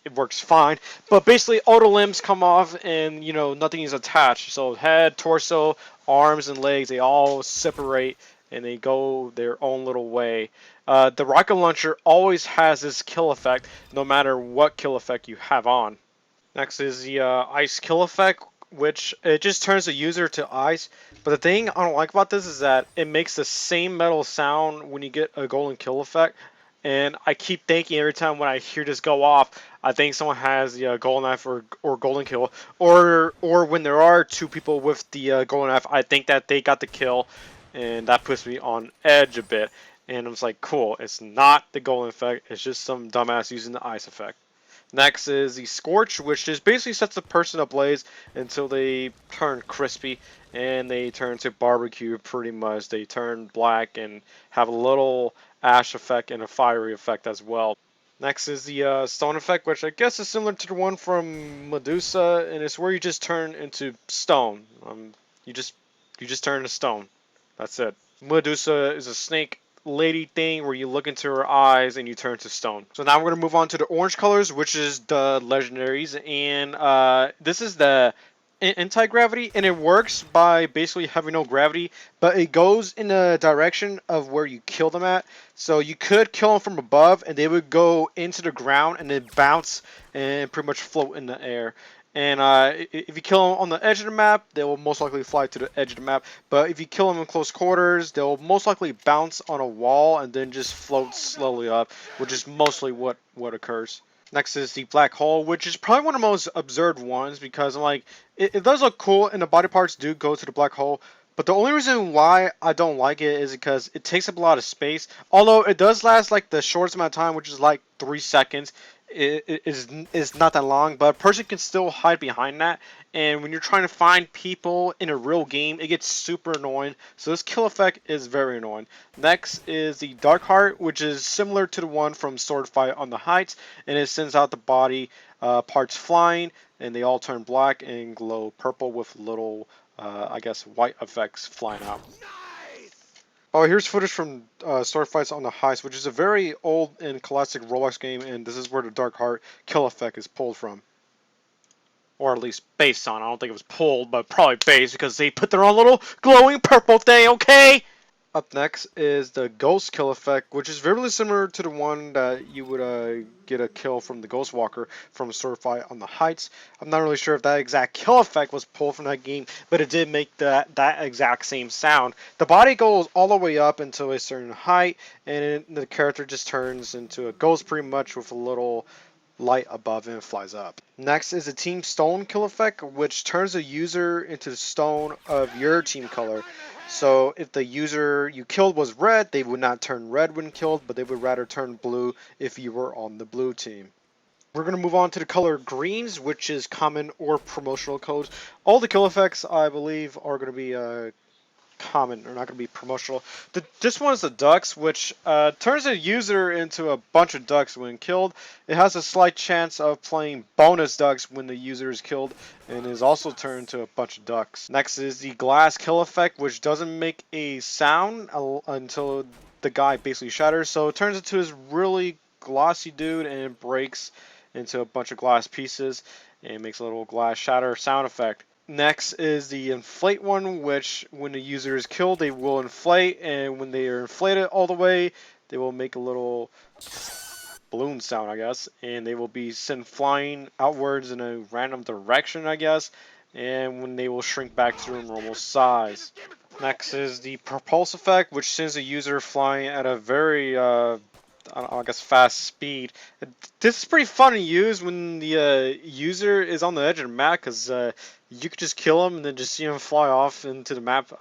it works fine. But basically, all the limbs come off, and nothing is attached. So head, torso, arms, and legs, they all separate and they go their own little way. The rocket launcher always has this kill effect, no matter what kill effect you have on. Next is the ice kill effect, which it just turns the user to ice. But the thing I don't like about this is that it makes the same metal sound when you get a golden kill effect. And I keep thinking every time when I hear this go off, I think someone has the golden knife or golden kill, or when there are two people with the golden knife, I think that they got the kill, and that puts me on edge a bit. And I was like, cool, it's not the golden effect, it's just some dumbass using the ice effect. Next is the Scorch, which just basically sets the person ablaze until they turn crispy and they turn to barbecue pretty much. They turn black and have a little ash effect and a fiery effect as well. Next is the Stone effect, which I guess is similar to the one from Medusa, and it's where you just turn into stone. You just you just turn to stone. That's it. Medusa is a snake lady thing where you look into her eyes and you turn to stone. So now we're going to move on to the orange colors, which is the legendaries. And this is the anti-gravity, and it works by basically having no gravity, but it goes in the direction of where you kill them at. So you could kill them from above and they would go into the ground and then bounce and pretty much float in the air. And if you kill them on the edge of the map, they will most likely fly to the edge of the map. But if you kill them in close quarters, they'll most likely bounce on a wall and then just float slowly up, which is mostly what occurs. Next is the black hole, which is probably one of the most absurd ones because I'm like, it does look cool and the body parts do go to the black hole. But the only reason why I don't like it is because it takes up a lot of space. Although it does last like the shortest amount of time, which is like 3 seconds. It is not that long, but a person can still hide behind that. And when you're trying to find people in a real game, it gets super annoying. So this kill effect is very annoying. Next is the Dark Heart, which is similar to the one from Sword Fight on the Heights, and it sends out the body parts flying, and they all turn black and glow purple with little, I guess, white effects flying out. Oh, here's footage from Sword Fights on the Heist, which is a very old and classic Roblox game, and this is where the Dark Heart kill effect is pulled from. Or at least based on. I don't think it was pulled, but probably based because they put their own little glowing purple thing, okay? Up next is the Ghost kill effect, which is very similar to the one that you would get a kill from the Ghost Walker from Sword Fight on the Heights. I'm not really sure if that exact kill effect was pulled from that game, but it did make that exact same sound. The body goes all the way up until a certain height, and the character just turns into a ghost pretty much with a little light above and flies up. Next is the Team Stone kill effect, which turns the user into the stone of your team color. So if the user you killed was red, they would not turn red when killed, but they would rather turn blue if you were on the blue team. We're going to move on to the color greens, which is common or promotional codes. All the kill effects, I believe, are going to be common. They're not going to be promotional. This one is the ducks, which turns the user into a bunch of ducks when killed. It has a slight chance of playing bonus ducks when the user is killed, and is also turned to a bunch of ducks. Next is the glass kill effect, which doesn't make a sound until the guy basically shatters. So it turns into this really glossy dude and it breaks into a bunch of glass pieces and makes a little glass shatter sound effect. Next is the inflate one, which when the user is killed, they will inflate, and when they are inflated all the way, they will make a little balloon sound, I guess, and they will be sent flying outwards in a random direction, I guess, and when they will shrink back to their normal size. Next is the propulse effect, which sends the user flying at a very I guess fast speed. This is pretty fun to use when the user is on the edge of the map because you could just kill him and then just see him fly off into the map